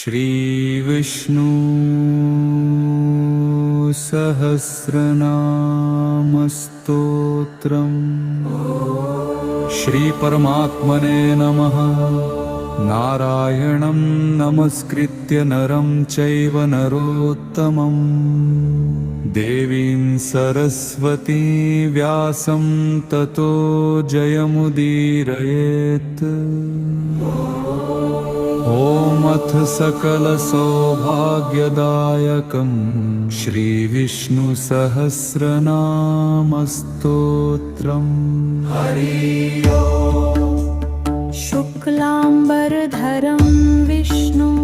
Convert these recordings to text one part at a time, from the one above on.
श्रीविष्णु सहस्रनामस्तोत्रम्। श्रीपरमात्मने नमः। नारायणं नमस्कृत्य नरं चैव नरोत्तमं देवीं सरस्वती व्यासं ततो जयमुदीरयेत्। ॐ अथ सकलसौभाग्यदायकं श्रीविष्णुसहस्रनामस्तोत्रम्। हरि ओम्। शुक्लाम्बरधरं विष्णुं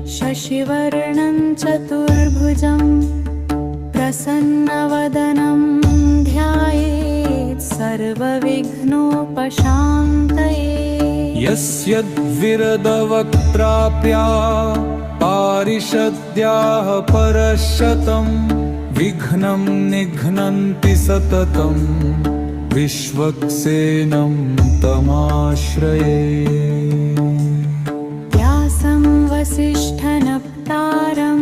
शशिवर्णं चतुर्भुजं प्रसन्नवदनं ध्यायेत् सर्वविघ्नोपशान्तये। यस्यद्विरदवक्त्राप्या पारिषद्याः परशतं विघ्नं निघ्नन्ति सततं विश्वक्सेनं तमाश्रये। व्यासं वसिष्ठनप्तारं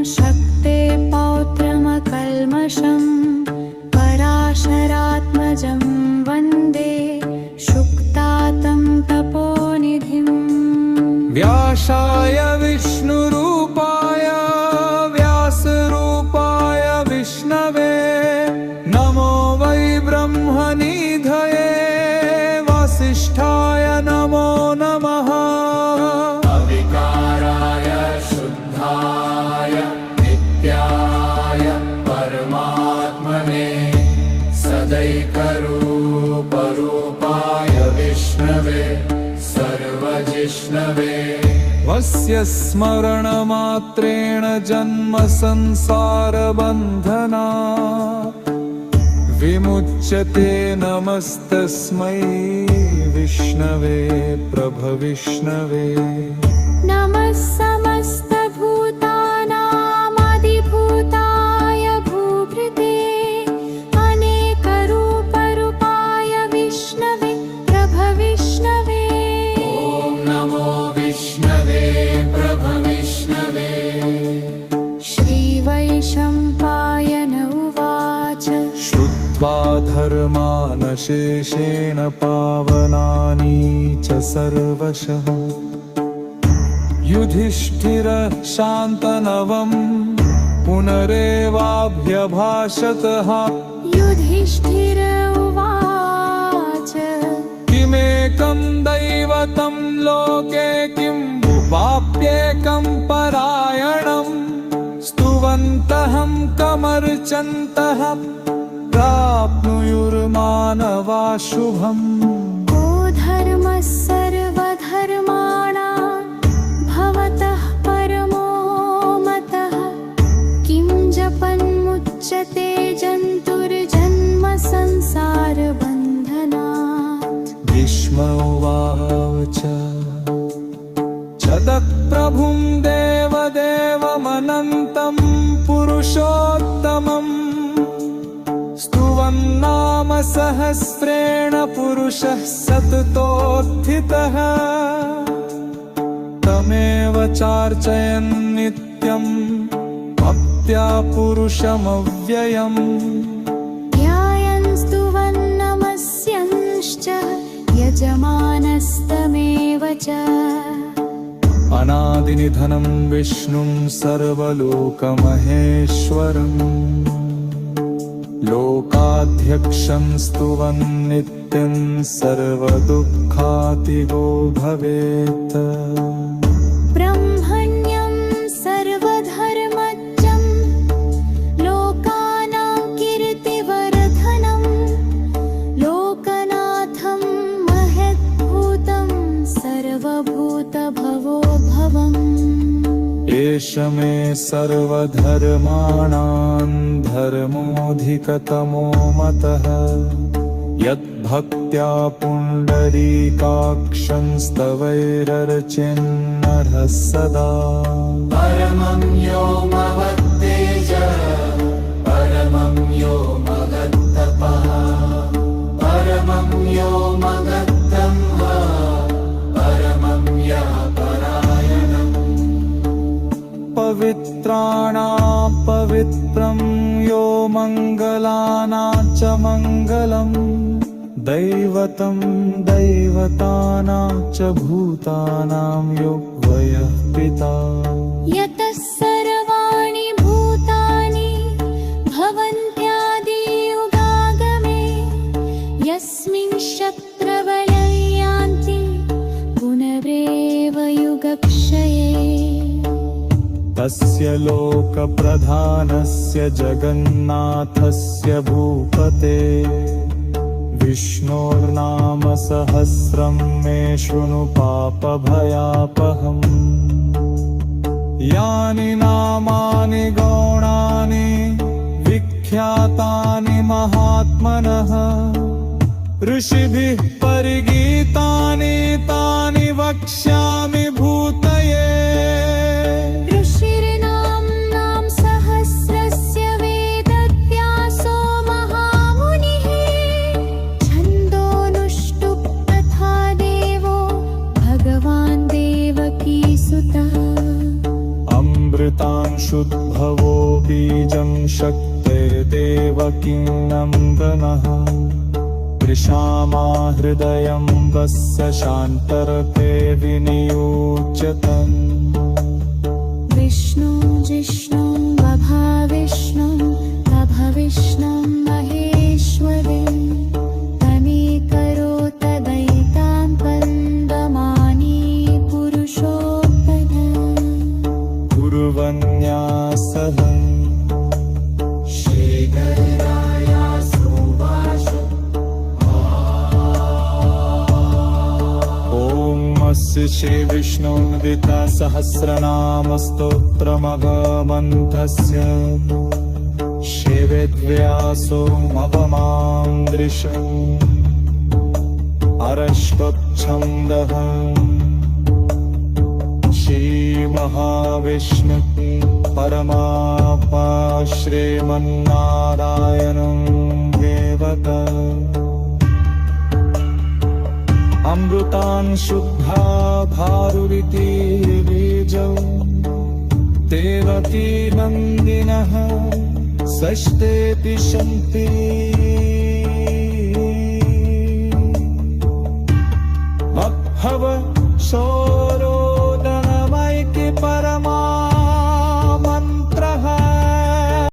शक्ते पौत्रमकल्मषं पराशरात्मजं वन्दे शुक्तातं तपोनिधिम्। व्यासाय विष्णुरूपाय व्यासरूपाय विष्णवे नमो वै ब्रह्मनिधये वसिष्ठाय नमो नमः। अविकाराय शुद्धाय नित्याय परमात्मने सदैकरूपरूपाय विष्णवे सर्वजिष्णवे। वस्य स्मरणमात्रेण जन्म संसारबन्धनात् विमुच्यते। नमस्तस्मै विष्णवे प्रभविष्णवे। नमः समस्तभूतानामादिभूताय भूभृते अनेकरूपरूपाय विष्णवे प्रभविष्णवे। ॐ नमो विष्णवे प्रभविष्णवे। श्रीवैशम्पायन उवाच श्रुत्वा धर्मानशेषेण पावनानि च सर्वशः युधिष्ठिरः शान्तनवं पुनरेवाभ्यभाषतः। युधिष्ठिर उवाच किमेकं दैवतं लोके किं वाप्येकं परायणं स्तुवन्तः कमर्चन्तः प्राप्नुयुर्मानवा शुभम्। को धर्मः सर्वधर्माणां भवतः परमो मतः किं जपन्मुच्यते जन्तुर्जन्म संसारबन्धनात्। भीष्म उवाच जगत्प्रभुं देवदेवमनन्तं पुरुषोत्तमम् स्तुवन्नाम सहस्रेण पुरुषः सततोत्थितः। तमेव चार्चयन् नित्यं भक्त्या पुरुषमव्ययम्। ध्यायन् स्तुवन् नमस्यंश्च यजमानस्तमेव च। अनादिनिधनं विष्णुं सर्वलोकमहेश्वरम् लोकाध्यक्षं स्तुवन् नित्यं सर्वदुःखातिगो भवेत्। ब्रह्मण्यं सर्वधर्मज्ञं लोकानां कीर्तिवर्धनं लोकनाथं महद्भूतं सर्वभूतभवो भवम्। एष मे सर्वधर्माणां धर्मोऽधिकतमो मतः यद्भक्त्या पुण्डरीकाक्षं स्तवैरर्चिन्नरः सदा। परमं यो महत्तेजः परमं यो महत्तपः परमं यो महत्तमः परमं यः परायणम्। पवित्राणां पवित्रं यो मङ्गलानां च मङ्गलम् दैवतं दैवतानां च भूतानां यो वयः पिता यतः सर्वाणि भूतानि भवन्त्यादियुगागमे यस्मिंश्चक्रवलय यान्ति पुनरेव युगक्षये तस्य लोकप्रधानस्य जगन्नाथस्य भूपते विष्णोर्नाम सहस्रं मे शृणु पापभयापहम् यानि नामानि गौणानि विख्यातानि महात्मनः ऋषिभिः परिगीतानि तानि वक्ष्यामि भूतये ऋषिर्नाम्नां सहस्रस्य वेदव्यासो महामुनिः छन्दोनुष्टुप् तथा देवो भगवान् देवकीसुतः अमृतांशुद्भवो बीजं शक्तिर्देवकी नन्दनः वृषामा हृदयं वस्य शान्तरते विनियोच्यतम् विष्णु जिष्णुं बभाविष्णुं तभविष्णुं महेश्वरी तमीकरो तदैतां वन्दमानी पुरुषोत्तम कुर्वन्यासः ॐ श्री विष्णुन्विता सहस्रनाम स्तोत्रमगमन्थस्य शिवेद्व्यासोऽपमां दृशम् अरष्टच्छन्दः श्रीमहाविष्णु परमात्मा श्रीमन्नारायणं देवता अमृतान् शुद्धा भारुरिति बीजौ देवकी नन्दिनः षष्ठेति शन्ति